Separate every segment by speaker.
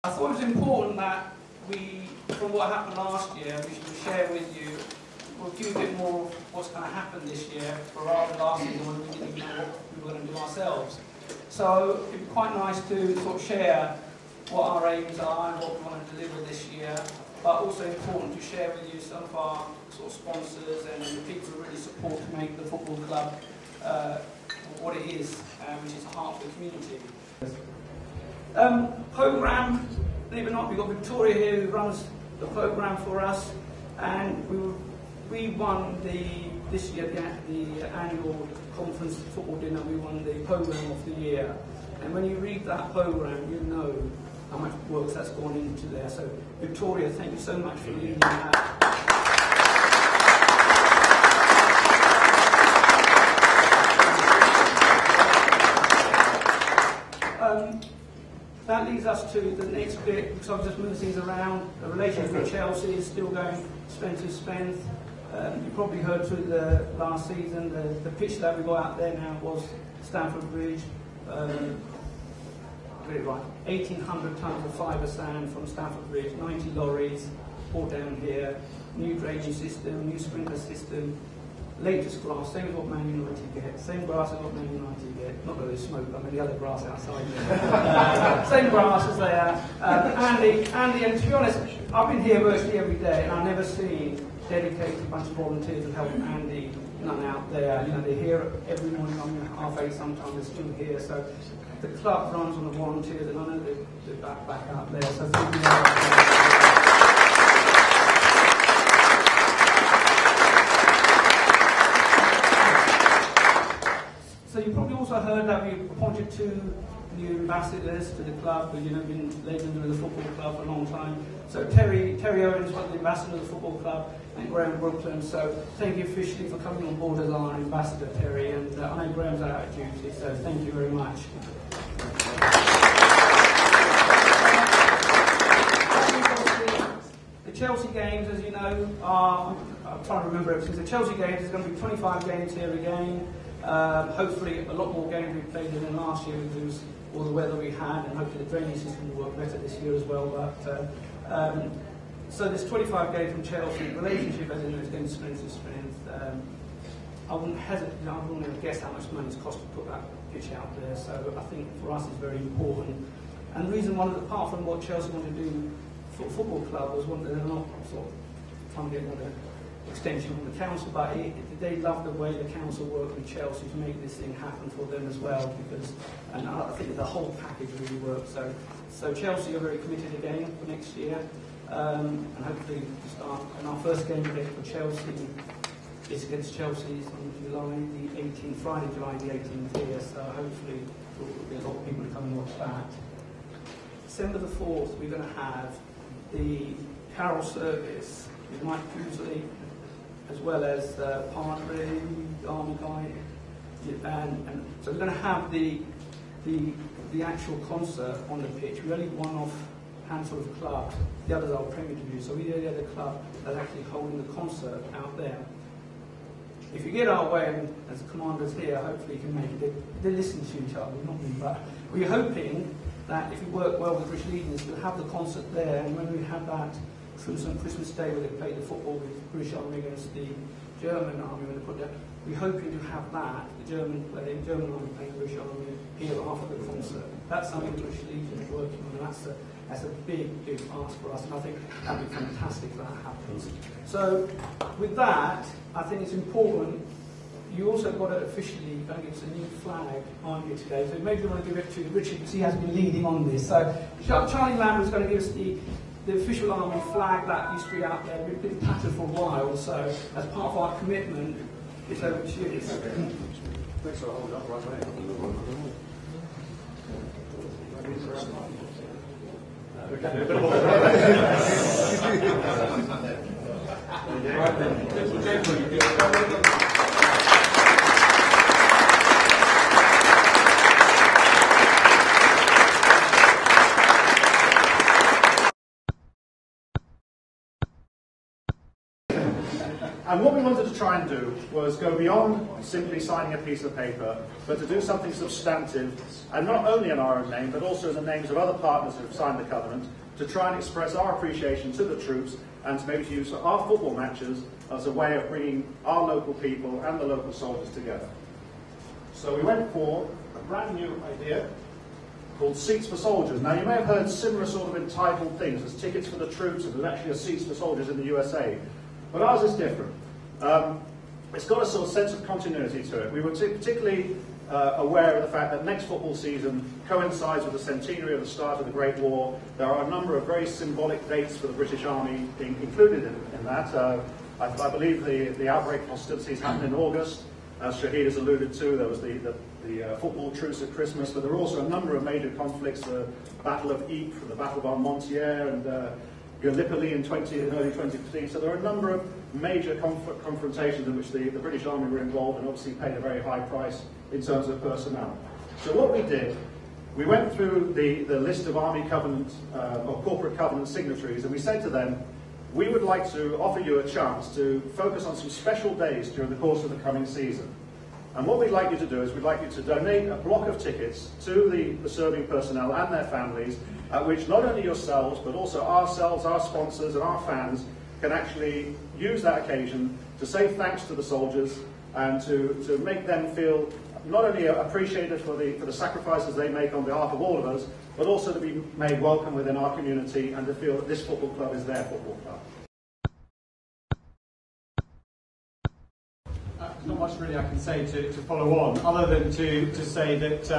Speaker 1: I thought it was important that we, from what happened last year, we should share with you, we'll give you a bit more of what's going to happen this year, rather than last season when we didn't even know what we were going to do ourselves. So it'd be quite nice to sort of share what our aims are and what we want to deliver this year, but also important to share with you some of our sort of sponsors and the people who really support to make the football club what it is, which is the heart of the community. Programme, believe it or not, we've got Victoria here who runs the programme for us, and we won this year the annual conference football dinner. We won the programme of the year, and when you read that programme, you know how much work that's gone into there. So Victoria, thank you so much for leading that. That leads us to the next bit, because I've just moved things around. The relationship with Chelsea is still going strength to strength. You probably heard through the last season, the pitch that we got out there now was Stamford Bridge. Really right, 1,800 tonnes of fibre sand from Stamford Bridge, 90 lorries, all down here, new drainage system, new sprinkler system, latest grass, same as what Man United get, same grass as what Man United get, not that they smoke, I mean the other grass outside there. Same grass as they are. Andy, and to be honest, I've been here virtually every day and I've never seen dedicated bunch of volunteers of helping Andy, none out there. You know, they're here every morning on 8:30, sometimes they're still here. So the club runs on the volunteers, and I know they're back out there. So thank you very much. So you probably also heard that we appointed 2 new ambassadors to the club who, you know, been legends with the football club for a long time. So Terry Owens was the ambassador of the football club, and Graham Brooklyn. So thank you officially for coming on board as our ambassador, Terry. And I know Graham's out of duty, so thank you very much. The Chelsea games, as you know, are, I'm trying to remember everything. The Chelsea games, there's going to be 25 games here again. Hopefully a lot more games we played than last year because all the weather we had, and hopefully the drainage system will work better this year as well. But so there's 25 games from Chelsea. Relationship, as you know, is going strength to strength. I wouldn't hesitate, I wouldn't even guess how much money it's cost to put that pitch out there. So I think for us it's very important. And the reason, apart from what Chelsea want to do for a football club, was they're not sort of trying to get another extension from the council, but they love the way the council work with Chelsea to make this thing happen for them as well, because, and I think the whole package really works. So Chelsea are very committed again for next year, and hopefully we start. And our first game for Chelsea is against Chelsea on July the 18th, Friday, July the 18th here. So hopefully there'll be a lot of people to come and watch that. December the 4th, we're going to have the carol service with Mike Pousley, as well as Padre, Army Guy, and so we're going to have the actual concert on the pitch. We're only one of a handful of clubs, the others are Premier Division, so we're the other club that's actually holding the concert out there. If you get our way, and as commanders here, hopefully you can make it. They listen to each other, not me, but we're hoping that if we work well with British Legions, we'll have the concert there, and when we have that on Christmas Day where they play the football with the British Army against the German Army, when they put that, we're hoping to have that, the German Army playing the British Army here after the concert. That's something the British Legion is working on, and that's a big ask for us, and I think that'd be fantastic if that happens. So with that, I think it's important. You also got to officially going to give us a new flag, aren't you, today? So maybe you want to give it to Richard, because he has been leading on this. So Charlie Lamb is going to give us the official army flag that used to be out there. We've been tattered for a while, so as part of our commitment, it's over to you.
Speaker 2: Thanks for holding up right there. And what we wanted to to try and do was go beyond simply signing a piece of paper, but to do something substantive, and not only in our own name, but also in the names of other partners who have signed the covenant, to try and express our appreciation to the troops, and to maybe to use our football matches as a way of bringing our local people and the local soldiers together. So we went for a brand new idea called Seats for Soldiers. Now, you may have heard similar sort of entitled things. There's tickets for the troops, and there's actually a Seats for Soldiers in the USA. But ours is different. It's got a sort of sense of continuity to it. We were particularly aware of the fact that next football season coincides with the centenary of the start of the Great War. There are a number of very symbolic dates for the British Army being included in that. I believe the outbreak of hostilities happened in August. As Shahid has alluded to, there was the football truce at Christmas, but there were also a number of major conflicts, the Battle of Ypres, the Battle of Armentières, and Gallipoli in early 2015. So there are a number of major confrontations in which the British Army were involved, and obviously paid a very high price in terms of personnel. So what we did, we went through the list of Army Covenant or corporate covenant signatories, and we said to them, we would like to offer you a chance to focus on some special days during the course of the coming season. And what we'd like you to do is we'd like you to donate a block of tickets to the serving personnel and their families, at which not only yourselves, but also ourselves, our sponsors and our fans can actually use that occasion to say thanks to the soldiers and to make them feel not only appreciated for the sacrifices they make on behalf of all of us, but also to be made welcome within our community and to feel that this football club is their football club.
Speaker 3: Not much really I can say to follow on, other than to say that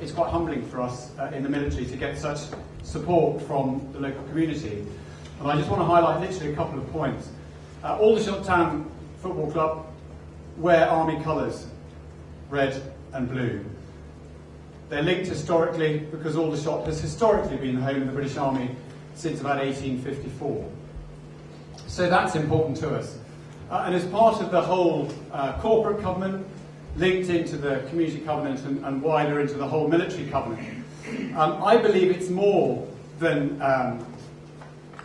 Speaker 3: it's quite humbling for us in the military to get such support from the local community. And I just want to highlight literally a couple of points. Aldershot Town Football Club wear Army colours, red and blue. They're linked historically because Aldershot has historically been the home of the British Army since about 1854. So that's important to us. And as part of the whole corporate covenant, linked into the community covenant and wider into the whole military covenant, I believe it's more than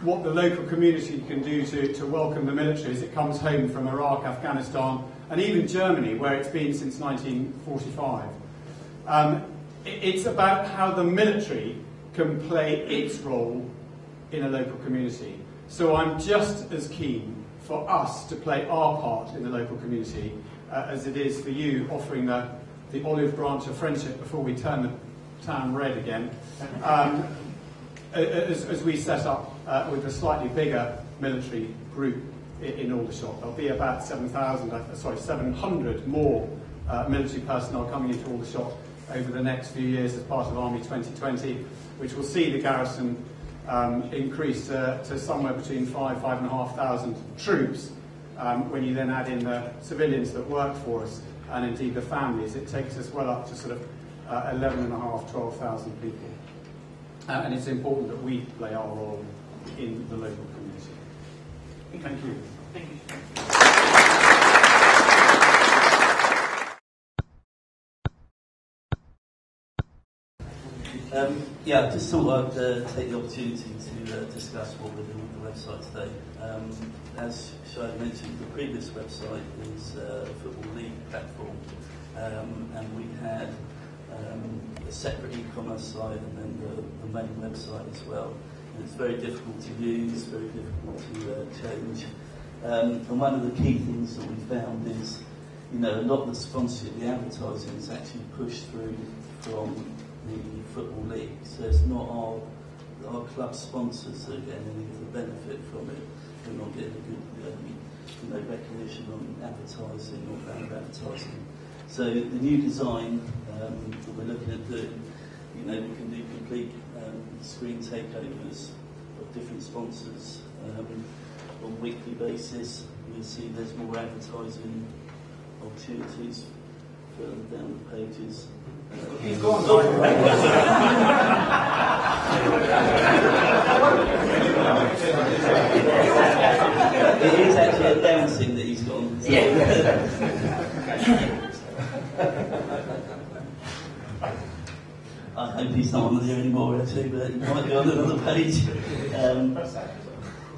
Speaker 3: what the local community can do to welcome the military as it comes home from Iraq, Afghanistan, and even Germany, where it's been since 1945. It's about how the military can play its role in a local community. So I'm just as keen for us to play our part in the local community as it is for you offering the olive branch of friendship before we turn the town red again, as we set up with a slightly bigger military group in Aldershot. There'll be about 700 more military personnel coming into Aldershot over the next few years as part of Army 2020, which will see the garrison increase to somewhere between 5,500 troops. When you then add in the civilians that work for us and indeed the families, it takes us well up to sort of 11,500, 12,000 people. And it's important that we play our role in the local community. Thank you.
Speaker 1: Thank you.
Speaker 4: Yeah, I just thought I'd take the opportunity to discuss what we're doing on the website today. As Shai mentioned, the previous website is a Football League platform, and we had a separate e-commerce site and then the main website as well. And it's very difficult to use, very difficult to change. And one of the key things that we found is, a lot of the sponsorship, the advertising is actually pushed through from the Football League. So it's not our club sponsors that are getting any of the benefit from it. We're not getting a good recognition on advertising or brand advertising. So the new design that we're looking at doing, we can do complete screen takeovers of different sponsors on a weekly basis. You'll see there's more advertising opportunities further down the pages.
Speaker 1: He's gone.
Speaker 4: It is actually announcing that he's gone. So. I hope he's not on there anymore actually, but he might be on another page.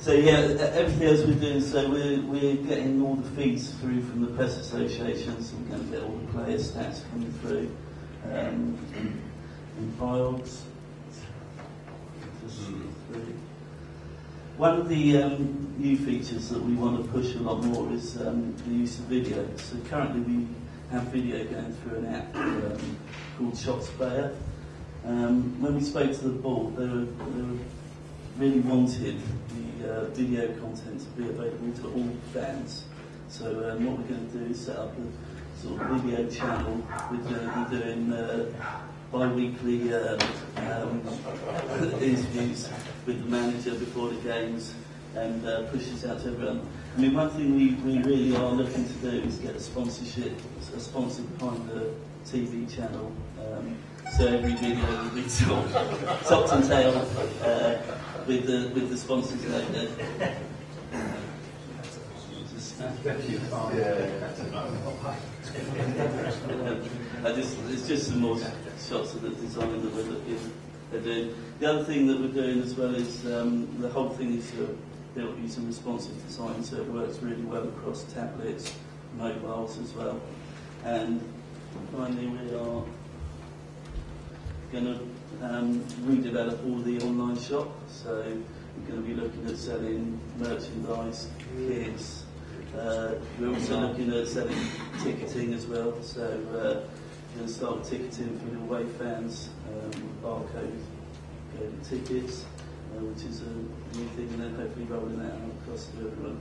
Speaker 4: So yeah, everything else we're doing, so we're getting all the feeds through from the press associations, so we're going to get all the player stats coming through, and files. One of the new features that we want to push a lot more is the use of video. So currently we have video going through an app called Shots Player. When we spoke to the board, they really wanted the video content to be available to all fans. So what we're going to do is set up a sort of video channel. We're doing bi-weekly interviews with the manager before the games and push this out to everyone. I mean, one thing we really are looking to do is get a sponsor behind the TV channel. So every video will be topped and tailed with the sponsors out there. It's just some more shots of the design that we're looking at doing. The other thing that we're doing as well is the whole thing is built using responsive design, so it works really well across tablets, mobiles as well. And finally, we are going to redevelop all the online shop. So we're going to be looking at selling merchandise, kits. We're also looking at selling ticketing as well. So we're going to start ticketing for the away fans, barcode tickets, which is a new thing, and then hopefully rolling that out across to everyone.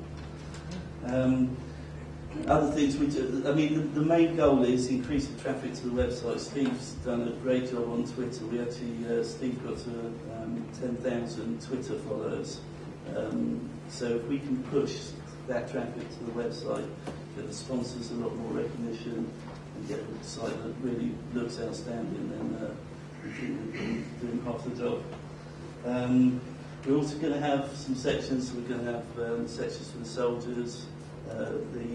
Speaker 4: Other things which I mean, the main goal is increasing traffic to the website. Steve's done a great job on Twitter. We actually, Steve got to 10,000 Twitter followers. So if we can push that traffic to the website, get the sponsors a lot more recognition, and get a site that really looks outstanding, then we think we're doing half the job. We're also going to have some sections. We're going to have sections for the soldiers, the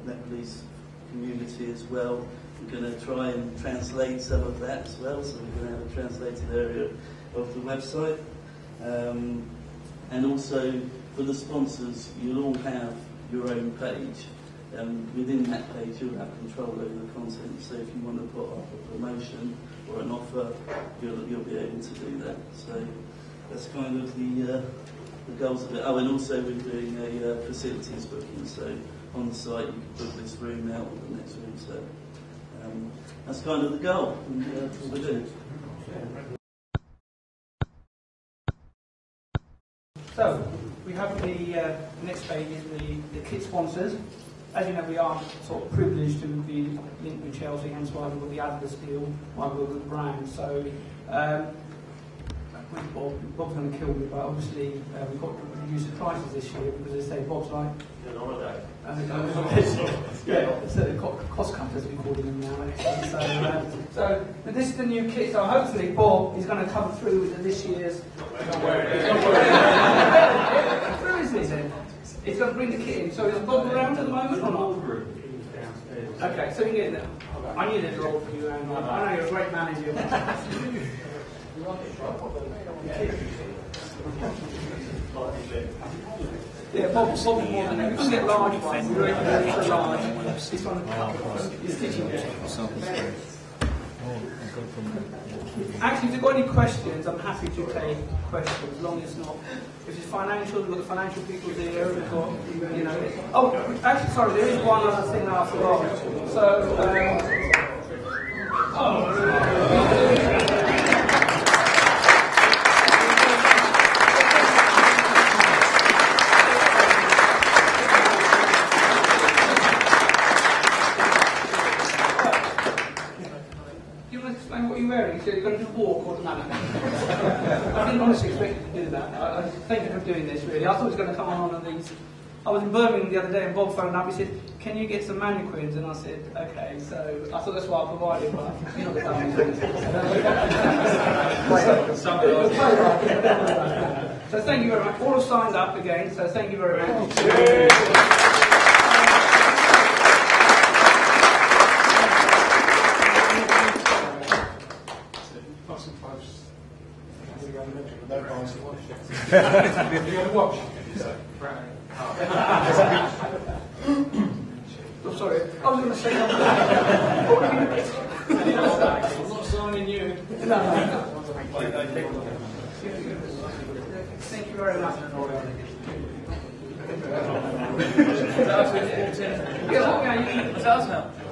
Speaker 4: Nepalese community as well. We're going to try and translate some of that as well, so we're going to have a translated area of the website. And also for the sponsors, you'll all have your own page. Within that page, you'll have control over the content. So if you want to put up a promotion or an offer, you'll be able to do that. So that's kind of the goals of it. Oh, and also we're doing a facilities booking. So on the site, you can book this room out or the next room. So that's kind of the goal. And that's what we're doing.
Speaker 1: So we have the next page is the kit sponsors. As you know, we are sort of privileged to be linked with Chelsea, hence why we've got the Adidas deal, why we've got the brand. So Bob's going to kill me, but obviously we've got to reduce the prices this year because they say Bob's like yeah, so the cost cutters we call them now. So but this is the new kit. So hopefully Bob is going to come through with this year's. Through is he then? He's going to bring the kit in. So is Bob around at the moment or not? Okay, so you get it now. I knew they'd roll for you, and I know you're a great manager. Yeah, Bob's more than you. You can get large ones. You're really so large. This one is stitching there. Actually, if you've got any questions, I'm happy to take questions, as long as it's not. If it's financial, we've got the financial people there. We've got, you know. Oh, actually, sorry, there is one other thing that I forgot. So. So you're going to walk automatically. I didn't honestly expect you to do that. I thank you for doing this, really. I thought it was going to come on one of these. I was in Birmingham the other day and Bob phoned up. He said, "Can you get some mannequins?" And I said, "Okay." So I thought that's what I provided, but you're not the dummy. So thank you very much. All have signed up again, so thank you very much. I'm sorry, I was going to say something. I'm not signing you. No. Thank you very much.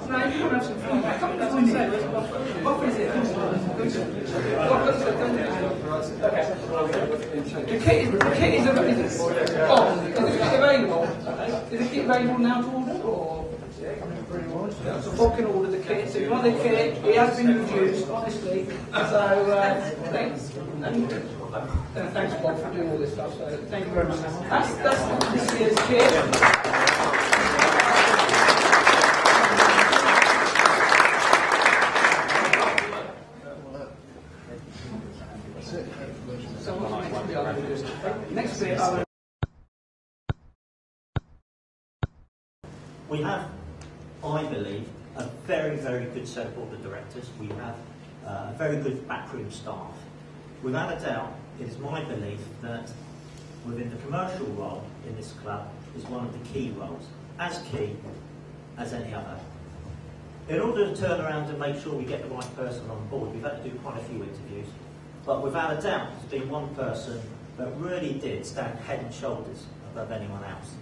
Speaker 1: No, you can have some fun. What is it? The kit is available. Is the kit available now to order? Or? So Bob can order the kit. So if you want the kit, it has been reduced, honestly. So thanks. Thanks, Bob, for doing all this stuff. So thank you very much. That's this year's kit. Next bit,
Speaker 5: we have, I believe, a very, very good set of board of directors. We have a very good backroom staff. Without a doubt, it is my belief that within the commercial role in this club is one of the key roles, as key as any other. In order to turn around and make sure we get the right person on board, we've had to do quite a few interviews. But without a doubt, there's been one person that really did stand head and shoulders above anyone else.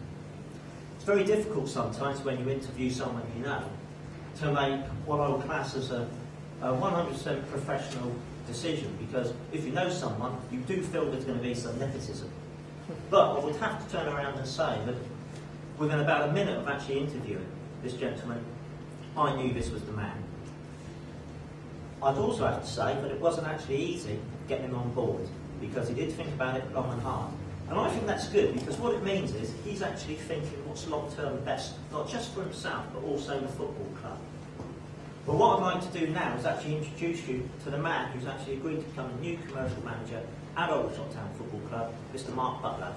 Speaker 5: It's very difficult sometimes when you interview someone you know to make what I would class as a 100% professional decision, because if you know someone, you do feel there's going to be some nepotism. But I would have to turn around and say that within about a minute of actually interviewing this gentleman, I knew this was the man. I'd also have to say that it wasn't actually easy getting him on board, because he did think about it long and hard. And I think that's good, because what it means is he's actually thinking what's long-term best, not just for himself, but also the football club. But what I'd like to do now is actually introduce you to the man who's actually agreed to become the new commercial manager at Aldershot Town Football Club, Mr. Mark Butler.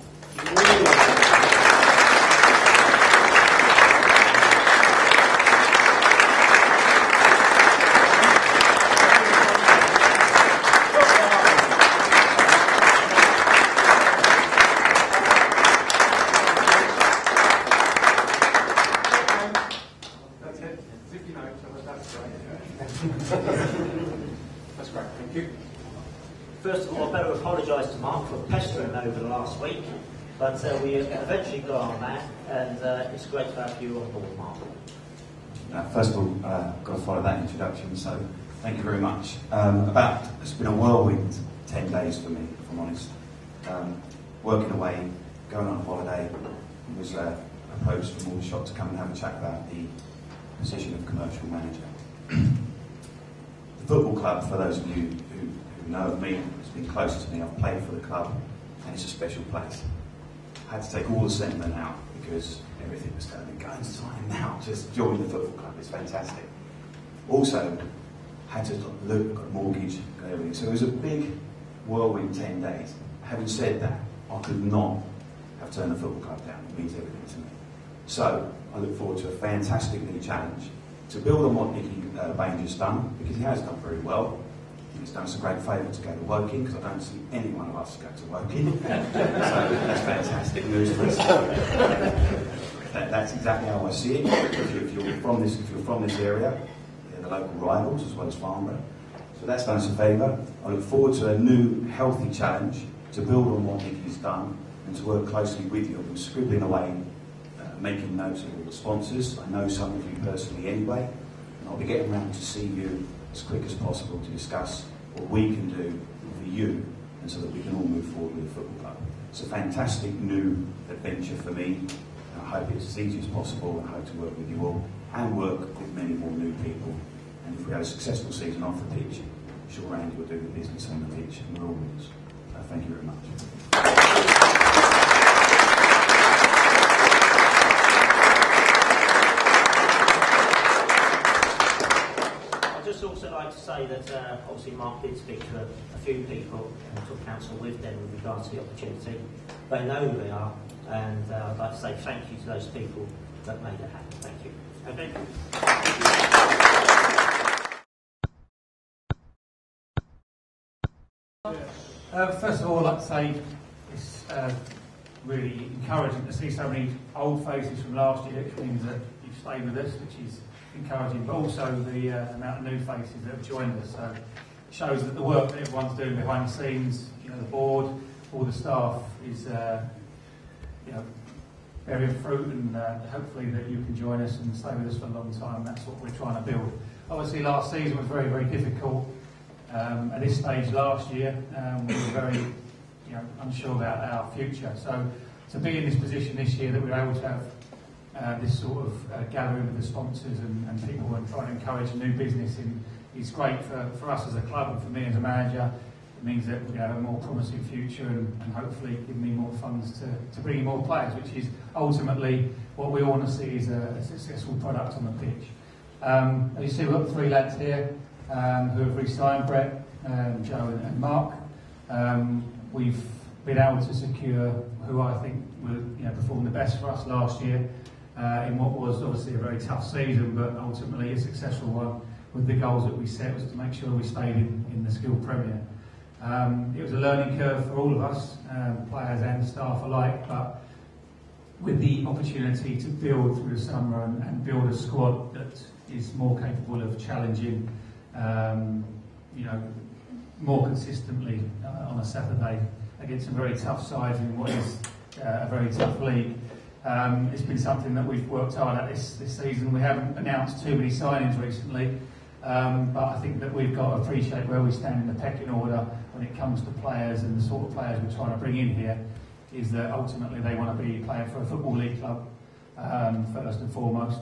Speaker 3: That's great, thank you.
Speaker 5: First of all, I better apologise to Mark for pestering him over the last week, but we eventually got on that, and it's great to have you on board, Mark.
Speaker 6: First of all, I've got to follow that introduction, so thank you very much. It's been a whirlwind 10 days for me, if I'm honest. Working away, going on holiday, was approached from Aldershot to come and have a chat about the position of commercial manager. The football club, for those of you who know of me, has been close to me. I've played for the club, and it's a special place. I had to take all the sentiment out because everything was telling me, go and sign now, just join the football club, it's fantastic. Also, had to look at mortgage, got everything. So it was a big whirlwind 10 days. Having said that, I could not have turned the football club down. It means everything to me. So I look forward to a fantastic new challenge to build on what Nicky Banger's done, because he has done very well. He's done us a great favour to go to Woking, because I don't see any one of us go to Woking. So that's fantastic news for us. That's exactly how I see it. If you're from this area, they're the local rivals as well as Farnborough. So that's done us a favour. I look forward to a new, healthy challenge to build on what Nicky's done and to work closely with you. I'm scribbling away, making notes of all the sponsors. I know some of you personally anyway, and I'll be getting around to see you as quick as possible to discuss what we can do for you, and so that we can all move forward with the football club. It's a fantastic new adventure for me, and I hope it's as easy as possible, and I hope to work with you all, and work with many more new people. And if we have a successful season off the pitch, I'm sure Andy will do the business on the pitch, and we're all winners. Thank you very much.
Speaker 5: Also like to say that obviously Mark did speak to a few people and took counsel with them with regards to the opportunity. They know who they are, and I'd like to say thank you to those people that made it happen. Thank you. Okay.
Speaker 3: First of all, I'd like to say it's really encouraging to see so many old faces from last year, which means that you've stayed with us, which is encouraging, but also the amount of new faces that have joined us. So it shows that the work that everyone's doing behind the scenes, the board, all the staff is bearing fruit, and hopefully that you can join us and stay with us for a long time. That's what we're trying to build. Obviously last season was very, very difficult. At this stage last year, we were very unsure about our future. So to be in this position this year, that we're able to have this sort of gathering with the sponsors and people and trying to encourage new business is great for us as a club and for me as a manager. It means that we have a more promising future and hopefully give me more funds to bring in more players, which is ultimately what we want to see is a successful product on the pitch. As you see, we've got 3 lads here who have re-signed, Brett, Joe and Mark. We've been able to secure who I think performed the best for us last year in what was obviously a very tough season, but ultimately a successful one with the goals that we set was to make sure we stayed in the Skill Premier. It was a learning curve for all of us, players and staff alike, but with the opportunity to build through the summer and build a squad that is more capable of challenging, more consistently on a Saturday against some very tough sides in what is a very tough league. It's been something that we've worked hard at this season. We haven't announced too many signings recently, but I think that we've got to appreciate where we stand in the pecking order when it comes to players and the sort of players we're trying to bring in here, is that ultimately they want to be playing for a Football League club, first and foremost.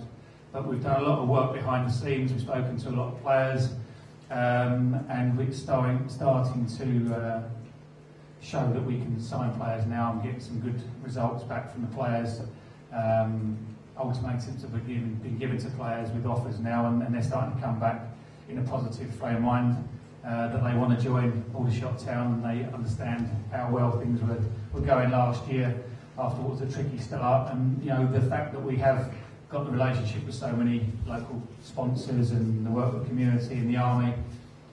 Speaker 3: But we've done a lot of work behind the scenes, we've spoken to a lot of players, and we're starting to show that we can sign players now and get some good results back from the players. Ultimatums have been given to players with offers now, and they're starting to come back in a positive frame of mind, that they want to join Aldershot Town, and they understand how well things were going last year after what was a tricky start. And the fact that we have got the relationship with so many local sponsors and the work with the community and the army,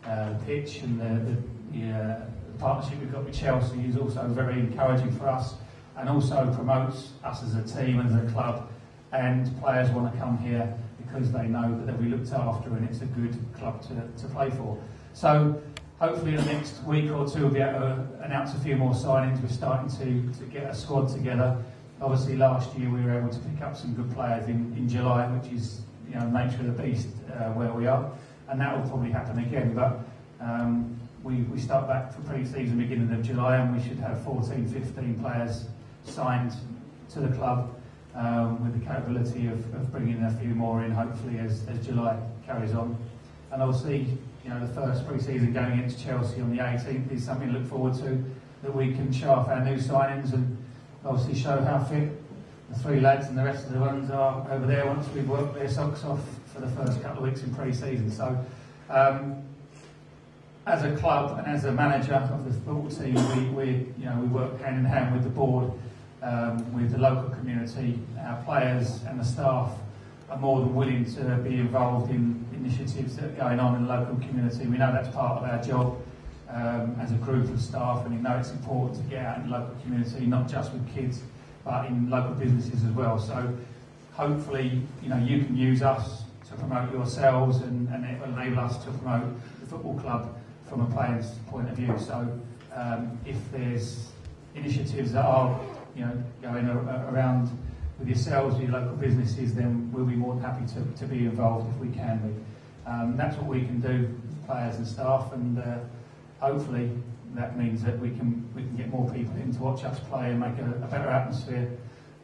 Speaker 3: the pitch and the partnership we've got with Chelsea is also very encouraging for us, and also promotes us as a team and as a club, and players want to come here because they know that they'll be looked after and it's a good club to play for. So hopefully in the next week or two we'll be able to announce a few more signings. We're starting to get a squad together. Obviously last year we were able to pick up some good players in July, which is nature of the beast where we are, and that will probably happen again. But we start back for pre-season beginning of July, and we should have 14, 15 players signed to the club, with the capability of bringing a few more in hopefully as July carries on. And obviously the first pre-season game against Chelsea on the 18th is something to look forward to, that we can show off our new signings and obviously show how fit the 3 lads and the rest of the ones are over there once we've worked their socks off for the first couple of weeks in pre-season. So as a club and as a manager of the football team, we work hand in hand with the board, with the local community. Our players and the staff are more than willing to be involved in initiatives that are going on in the local community. We know that's part of our job as a group of staff, and we know it's important to get out in the local community, not just with kids, but in local businesses as well. So hopefully, you can use us to promote yourselves, and it will enable us to promote the football club from a player's point of view. So if there's initiatives that are going around with yourselves, with your local businesses, then we'll be more than happy to be involved if we can be. That's what we can do, players and staff, and hopefully that means that we can get more people in to watch us play and make a better atmosphere.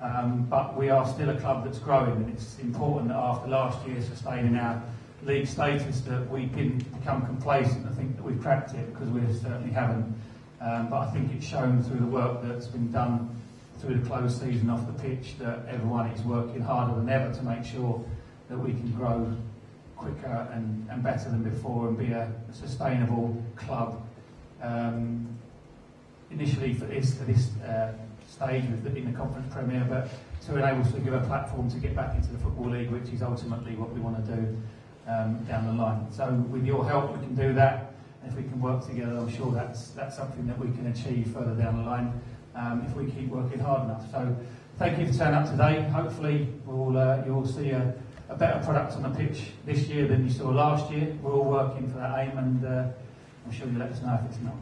Speaker 3: But we are still a club that's growing, and it's important that after last year sustaining our league status that we didn't become complacent and think that we've cracked it, because we certainly haven't. But I think it's shown through the work that's been done through the closed season off the pitch that everyone is working harder than ever to make sure that we can grow quicker and better than before and be a sustainable club. Initially for this stage in the Conference Premier, but to enable us to give a platform to get back into the Football League, which is ultimately what we want to do down the line. So with your help we can do that,
Speaker 7: If we can work together, I'm sure that's something that we can achieve further down the line if we keep working hard enough. So thank you for turning up today. Hopefully you'll see a better product on the pitch this year than you saw last year. We're all working for that aim, and I'm sure you'll let us know if it's not.